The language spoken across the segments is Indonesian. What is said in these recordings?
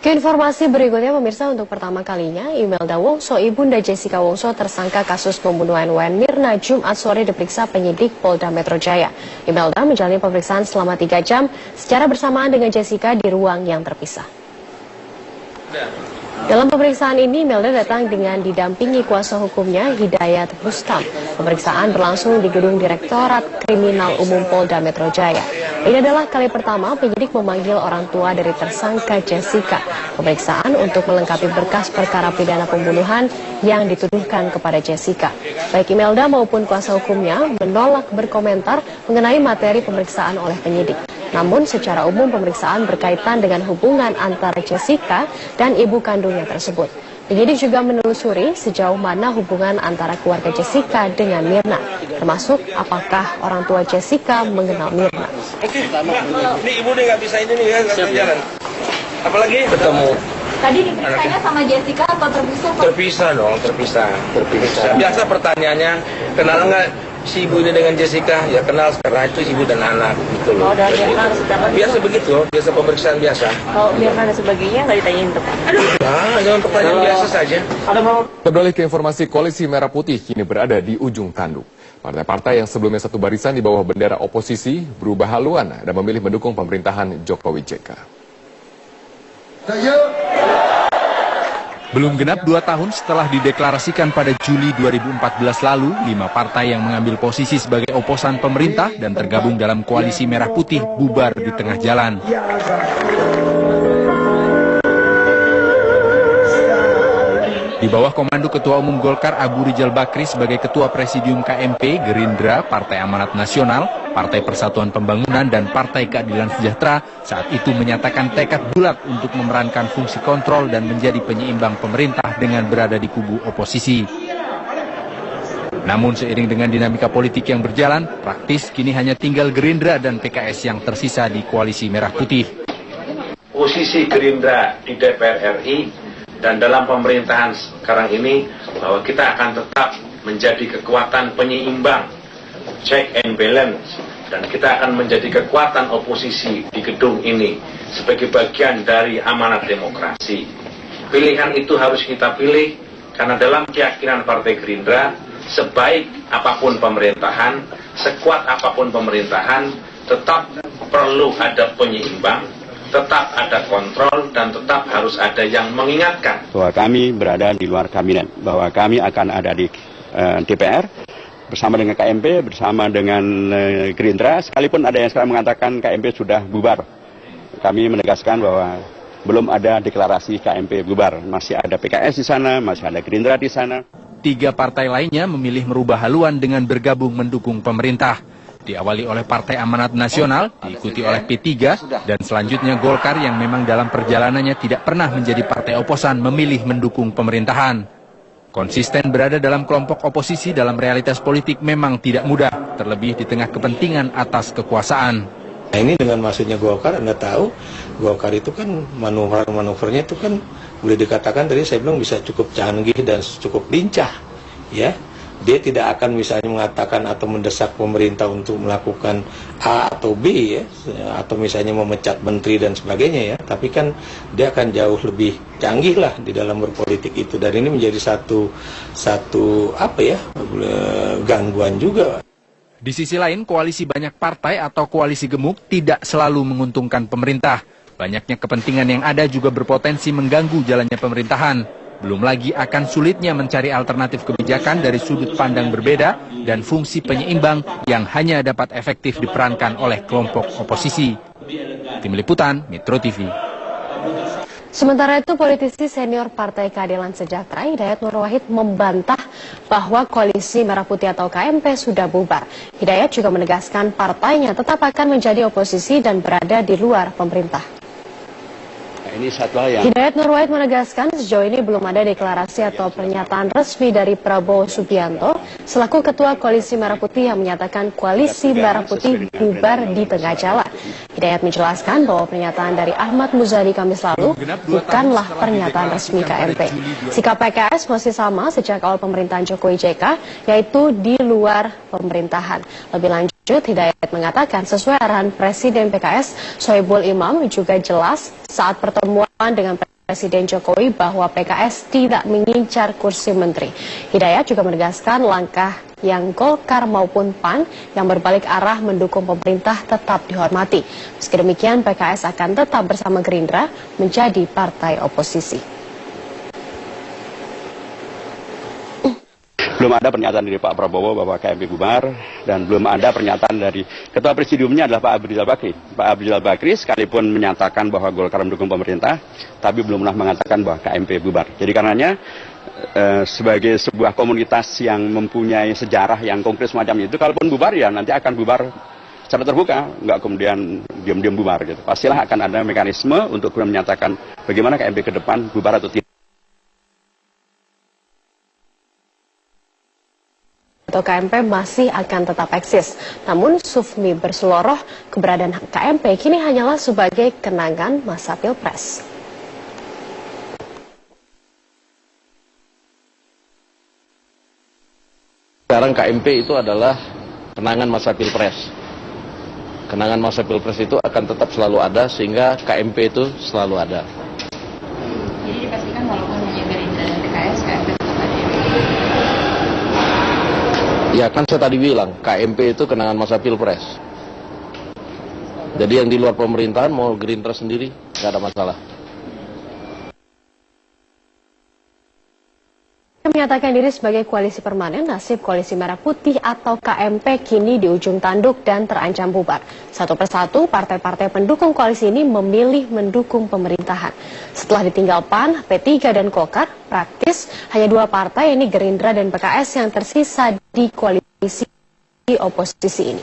Ke informasi berikutnya, pemirsa, untuk pertama kalinya Imelda Wongso, ibunda Jessica Wongso, tersangka kasus pembunuhan WN Mirna, Jumat sore diperiksa penyidik Polda Metro Jaya. Imelda menjalani pemeriksaan selama 3 jam secara bersamaan dengan Jessica di ruang yang terpisah. Dalam pemeriksaan ini, Imelda datang dengan didampingi kuasa hukumnya, Hidayat Bustam. Pemeriksaan berlangsung di gedung Direktorat Kriminal Umum Polda Metro Jaya. Ini adalah kali pertama penyidik memanggil orang tua dari tersangka Jessica. Pemeriksaan untuk melengkapi berkas perkara pidana pembunuhan yang dituduhkan kepada Jessica. Baik Imelda maupun kuasa hukumnya menolak berkomentar mengenai materi pemeriksaan oleh penyidik. Namun secara umum pemeriksaan berkaitan dengan hubungan antara Jessica dan ibu kandungnya tersebut. Penyidik juga menelusuri sejauh mana hubungan antara keluarga Jessica dengan Mirna, termasuk apakah orang tua Jessica mengenal Mirna. Oke, ini ibu nih nggak bisa ini nih ya, nggak jalan. Apalagi ketemu. Tadi diperiksanya sama Jessica atau terpisah? Terpisah dong, terpisah. Biasa pertanyaannya, kenal nggak si ibu ini dengan Jessica? Ya kenal, karena itu ibu dan anak gitu loh. Oh, dan Mirna sudah biasa begitu, biasa pemeriksaan biasa. Kalau Mirna dan sebagainya nggak ditanyain tepat. Jangan pertanyaan biasa saja. Beralih ke informasi Koalisi Merah Putih kini berada di ujung tanduk. Partai-partai yang sebelumnya satu barisan di bawah bendera oposisi berubah haluan dan memilih mendukung pemerintahan Jokowi JK. Belum genap 2 tahun setelah dideklarasikan pada Juli 2014 lalu, 5 partai yang mengambil posisi sebagai oposan pemerintah dan tergabung dalam Koalisi Merah Putih bubar di tengah jalan. Di bawah komando Ketua Umum Golkar Abu Rizal Bakri sebagai Ketua Presidium KMP, Gerindra, Partai Amanat Nasional, Partai Persatuan Pembangunan, dan Partai Keadilan Sejahtera saat itu menyatakan tekad bulat untuk memerankan fungsi kontrol dan menjadi penyeimbang pemerintah dengan berada di kubu oposisi. Namun seiring dengan dinamika politik yang berjalan, praktis kini hanya tinggal Gerindra dan PKS yang tersisa di Koalisi Merah Putih. Posisi Gerindra di DPR RI dan dalam pemerintahan sekarang ini bahwa kita akan tetap menjadi kekuatan penyeimbang, check and balance, dan kita akan menjadi kekuatan oposisi di gedung ini sebagai bagian dari amanat demokrasi. Pilihan itu harus kita pilih karena dalam keyakinan Partai Gerindra, sebaik apapun pemerintahan, sekuat apapun pemerintahan, tetap perlu ada penyeimbang, tetap ada kontrol, dan tetap harus ada yang mengingatkan. Bahwa kami berada di luar kabinet, bahwa kami akan ada di DPR, bersama dengan KMP, bersama dengan Gerindra, sekalipun ada yang sekarang mengatakan KMP sudah bubar. Kami menegaskan bahwa belum ada deklarasi KMP bubar, masih ada PKS di sana, masih ada Gerindra di sana. 3 partai lainnya memilih merubah haluan dengan bergabung mendukung pemerintah. Diawali oleh Partai Amanat Nasional, diikuti oleh P3, dan selanjutnya Golkar yang memang dalam perjalanannya tidak pernah menjadi partai oposan memilih mendukung pemerintahan. Konsisten berada dalam kelompok oposisi dalam realitas politik memang tidak mudah, terlebih di tengah kepentingan atas kekuasaan. Nah, ini dengan maksudnya Golkar, Anda tahu, Golkar itu kan manuvernya itu kan boleh dikatakan tadi saya bilang bisa cukup canggih dan cukup lincah, ya. Dia tidak akan misalnya mengatakan atau mendesak pemerintah untuk melakukan A atau B, ya, atau misalnya memecat menteri dan sebagainya, ya. Tapi kan dia akan jauh lebih canggih lah di dalam berpolitik itu, dan ini menjadi satu apa ya, gangguan juga. Di sisi lain, koalisi banyak partai atau koalisi gemuk tidak selalu menguntungkan pemerintah. Banyaknya kepentingan yang ada juga berpotensi mengganggu jalannya pemerintahan. Belum lagi akan sulitnya mencari alternatif kebijakan dari sudut pandang berbeda dan fungsi penyeimbang yang hanya dapat efektif diperankan oleh kelompok oposisi. Tim Liputan, Metro TV. Sementara itu, politisi senior Partai Keadilan Sejahtera Hidayat Nur Wahid membantah bahwa Koalisi Merah Putih atau KMP sudah bubar. Hidayat juga menegaskan partainya tetap akan menjadi oposisi dan berada di luar pemerintah. Ini satu hal yang... Hidayat Nur Wahid menegaskan sejauh ini belum ada deklarasi atau pernyataan resmi dari Prabowo Subianto selaku Ketua Koalisi Merah Putih yang menyatakan Koalisi Merah Putih bubar di tengah jalan. Hidayat menjelaskan bahwa pernyataan dari Ahmad Muzadi Kamis lalu bukanlah pernyataan resmi KMP. Sikap PKS masih sama sejak awal pemerintahan Jokowi JK, yaitu di luar pemerintahan. Lebih lanjut, Hidayat mengatakan sesuai arahan Presiden PKS Sohibul Imam juga jelas saat pertemuan dengan Presiden Jokowi bahwa PKS tidak mengincar kursi menteri. Hidayat juga menegaskan langkah yang Golkar maupun PAN yang berbalik arah mendukung pemerintah tetap dihormati. Meski demikian, PKS akan tetap bersama Gerindra menjadi partai oposisi. Belum ada pernyataan dari Pak Prabowo bahwa KMP bubar, dan belum ada pernyataan dari Ketua Presidiumnya adalah Pak Abu Rizal Bakri. Pak Abu Rizal Bakri sekalipun menyatakan bahwa Golkar mendukung pemerintah, tapi belum pernah mengatakan bahwa KMP bubar. Jadi karenanya sebagai sebuah komunitas yang mempunyai sejarah yang konkret semacam itu, kalaupun bubar ya nanti akan bubar secara terbuka, nggak kemudian diam-diam bubar gitu. Pastilah akan ada mekanisme untuk menyatakan bagaimana KMP ke depan bubar atau tidak. Atau KMP masih akan tetap eksis. Namun Sufmi berseloroh keberadaan KMP kini hanyalah sebagai kenangan masa Pilpres. Sekarang KMP itu adalah kenangan masa Pilpres. Kenangan masa Pilpres itu akan tetap selalu ada sehingga KMP itu selalu ada. Jadi dipastikan walaupun hanya Gerindra dan PKS, KMP tetap ada. Ya kan saya tadi bilang, KMP itu kenangan masa Pilpres. Jadi yang di luar pemerintahan mau Gerindra sendiri, nggak ada masalah. Menyatakan diri sebagai koalisi permanen, nasib koalisi merah putih atau KMP kini di ujung tanduk dan terancam bubar. Satu persatu partai-partai pendukung koalisi ini memilih mendukung pemerintahan. Setelah ditinggal PAN, P3 dan Golkar, praktis hanya dua partai, ini Gerindra dan PKS yang tersisa di koalisi oposisi ini.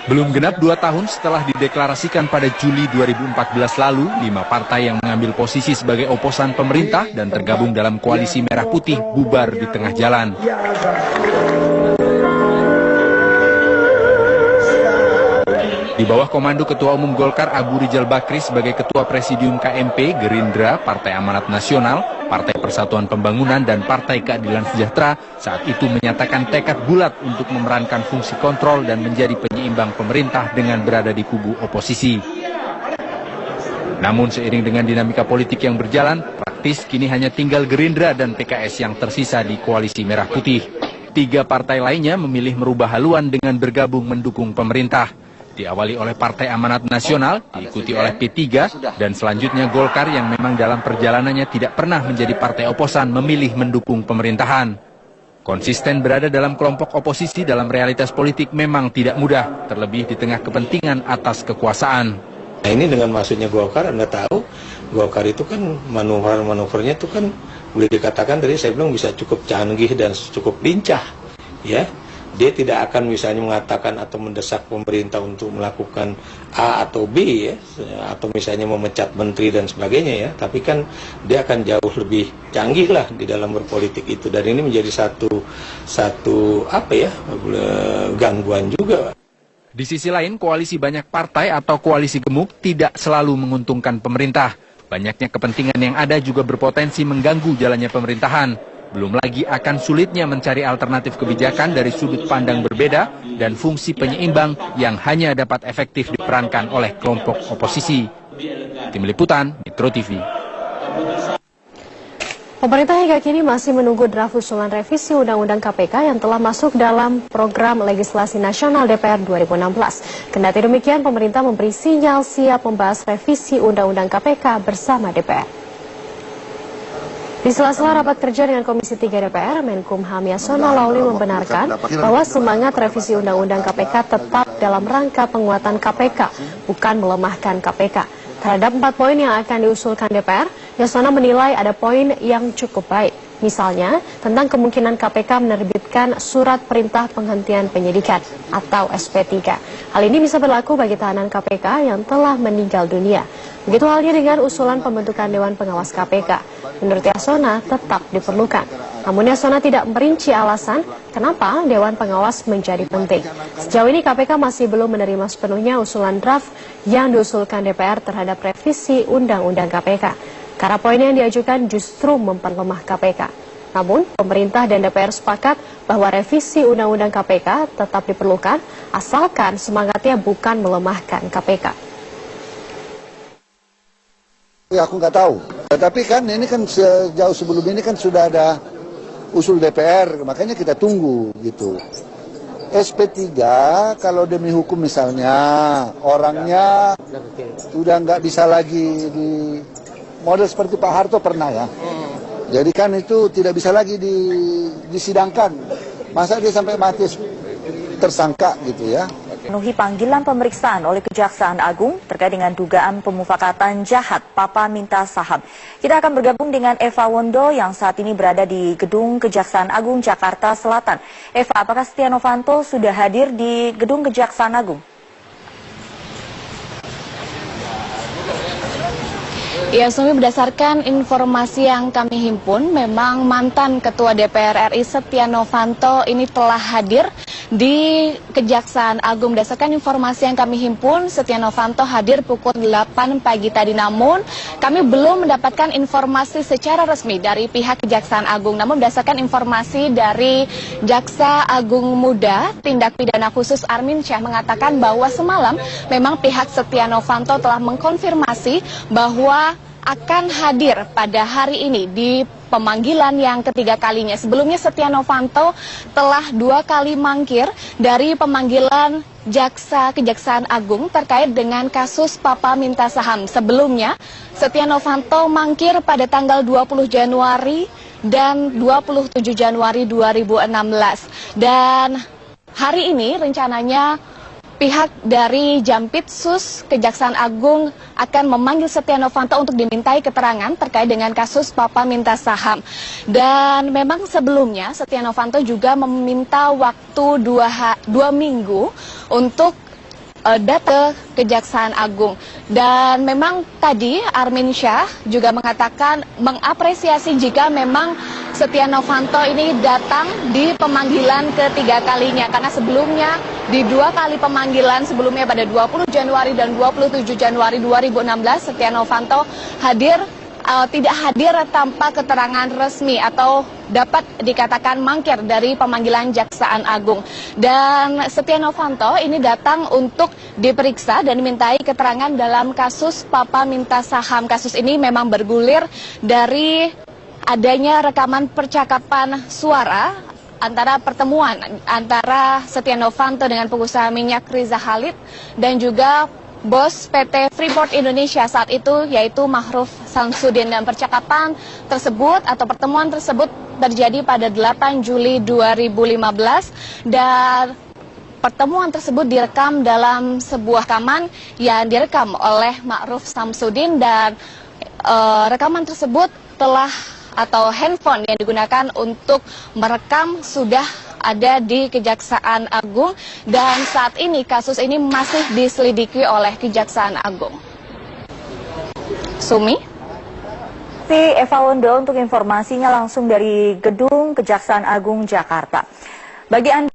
Belum genap 2 tahun setelah dideklarasikan pada Juli 2014 lalu, 5 partai yang mengambil posisi sebagai oposan pemerintah dan tergabung dalam koalisi merah putih bubar di tengah jalan. Di bawah komando Ketua Umum Golkar Abu Rizal Bakri sebagai Ketua Presidium KMP, Gerindra, Partai Amanat Nasional, Partai Persatuan Pembangunan, dan Partai Keadilan Sejahtera saat itu menyatakan tekad bulat untuk memerankan fungsi kontrol dan menjadi penyeimbang pemerintah dengan berada di kubu oposisi. Namun seiring dengan dinamika politik yang berjalan, praktis kini hanya tinggal Gerindra dan PKS yang tersisa di koalisi merah putih. 3 partai lainnya memilih merubah haluan dengan bergabung mendukung pemerintah. Diawali oleh Partai Amanat Nasional, diikuti oleh P3, dan selanjutnya Golkar yang memang dalam perjalanannya tidak pernah menjadi partai oposan memilih mendukung pemerintahan. Konsisten berada dalam kelompok oposisi dalam realitas politik memang tidak mudah, terlebih di tengah kepentingan atas kekuasaan. Nah ini dengan maksudnya Golkar, Anda tahu, Golkar itu kan manuver-manuvernya itu kan boleh dikatakan tadi saya bilang bisa cukup canggih dan cukup lincah, ya. Dia tidak akan misalnya mengatakan atau mendesak pemerintah untuk melakukan A atau B ya, atau misalnya memecat menteri dan sebagainya ya, tapi kan dia akan jauh lebih canggih lah di dalam berpolitik itu, dan ini menjadi satu apa ya, gangguan juga. Di sisi lain, koalisi banyak partai atau koalisi gemuk tidak selalu menguntungkan pemerintah. Banyaknya kepentingan yang ada juga berpotensi mengganggu jalannya pemerintahan. Belum lagi akan sulitnya mencari alternatif kebijakan dari sudut pandang berbeda dan fungsi penyeimbang yang hanya dapat efektif diperankan oleh kelompok oposisi. Tim Liputan, Metro TV. Pemerintah hingga kini masih menunggu draft usulan revisi Undang-Undang KPK yang telah masuk dalam program legislasi nasional DPR 2016. Kendati demikian, pemerintah memberi sinyal siap membahas revisi Undang-Undang KPK bersama DPR. Di sela-sela rapat kerja dengan Komisi 3 DPR, Menkumham Yasona Lawli membenarkan bahwa semangat revisi Undang-Undang KPK tetap dalam rangka penguatan KPK, bukan melemahkan KPK. Terhadap 4 poin yang akan diusulkan DPR, Yasona menilai ada poin yang cukup baik. Misalnya, tentang kemungkinan KPK menerbitkan surat perintah penghentian penyidikan atau SP3. Hal ini bisa berlaku bagi tahanan KPK yang telah meninggal dunia. Begitu halnya dengan usulan pembentukan Dewan Pengawas KPK. Menurut Yasona tetap diperlukan. Namun Yasona tidak merinci alasan kenapa Dewan Pengawas menjadi penting. Sejauh ini KPK masih belum menerima sepenuhnya usulan draft yang diusulkan DPR terhadap revisi Undang-Undang KPK. Karena poin yang diajukan justru memperlemah KPK. Namun, pemerintah dan DPR sepakat bahwa revisi Undang-Undang KPK tetap diperlukan, asalkan semangatnya bukan melemahkan KPK. Ya aku nggak tahu. Tapi kan ini kan sejauh sebelum ini kan sudah ada usul DPR, makanya kita tunggu gitu. SP3 kalau demi hukum misalnya orangnya sudah nggak bisa lagi di model seperti Pak Harto pernah ya. Jadi kan itu tidak bisa lagi disidangkan. Masa dia sampai mati tersangka gitu ya. Penuhi panggilan pemeriksaan oleh Kejaksaan Agung terkait dengan dugaan pemufakatan jahat Papa Minta Saham. Kita akan bergabung dengan Eva Wondo yang saat ini berada di Gedung Kejaksaan Agung Jakarta Selatan. Eva, apakah Setia Novanto sudah hadir di Gedung Kejaksaan Agung? Ya, Sumi, berdasarkan informasi yang kami himpun, memang mantan Ketua DPR RI Setia Novanto ini telah hadir di Kejaksaan Agung. Berdasarkan informasi yang kami himpun, Setia Novanto hadir pukul 8 pagi tadi. Namun, kami belum mendapatkan informasi secara resmi dari pihak Kejaksaan Agung. Namun, berdasarkan informasi dari Jaksa Agung Muda, Tindak Pidana Khusus Armin Syah mengatakan bahwa semalam memang pihak Setia Novanto telah mengkonfirmasi bahwa akan hadir pada hari ini di pemanggilan yang ketiga kalinya. Sebelumnya Setia Novanto telah 2 kali mangkir dari pemanggilan Jaksa Kejaksaan Agung terkait dengan kasus Papa Minta Saham. Sebelumnya Setia Novanto mangkir pada tanggal 20 Januari dan 27 Januari 2016. Dan hari ini rencananya pihak dari Jampitsus Kejaksaan Agung akan memanggil Setia Novanto untuk dimintai keterangan terkait dengan kasus Papa Minta Saham. Dan memang sebelumnya Setia Novanto juga meminta waktu 2 minggu untuk datang ke Kejaksaan Agung. Dan memang tadi Armin Syah juga mengatakan mengapresiasi jika memang Setia Novanto ini datang di pemanggilan ketiga kalinya, karena sebelumnya di 2 kali pemanggilan sebelumnya pada 20 Januari dan 27 Januari 2016 Setia Novanto tidak hadir tanpa keterangan resmi atau dapat dikatakan mangkir dari pemanggilan Jaksaan Agung. Dan Setia Novanto ini datang untuk diperiksa dan dimintai keterangan dalam kasus Papa Minta Saham. Kasus ini memang bergulir dari adanya rekaman percakapan suara antara pertemuan antara Setia Novanto dengan pengusaha minyak Riza Khalid dan juga bos PT Freeport Indonesia saat itu, yaitu Ma'ruf Samsudin. Dan percakapan tersebut atau pertemuan tersebut terjadi pada 8 Juli 2015 dan pertemuan tersebut direkam dalam sebuah rekaman yang direkam oleh Ma'ruf Samsudin. Dan rekaman tersebut atau handphone yang digunakan untuk merekam sudah ada di Kejaksaan Agung, dan saat ini kasus ini masih diselidiki oleh Kejaksaan Agung. Sumi? Eva Wondo untuk informasinya langsung dari Gedung Kejaksaan Agung Jakarta. Bagi Anda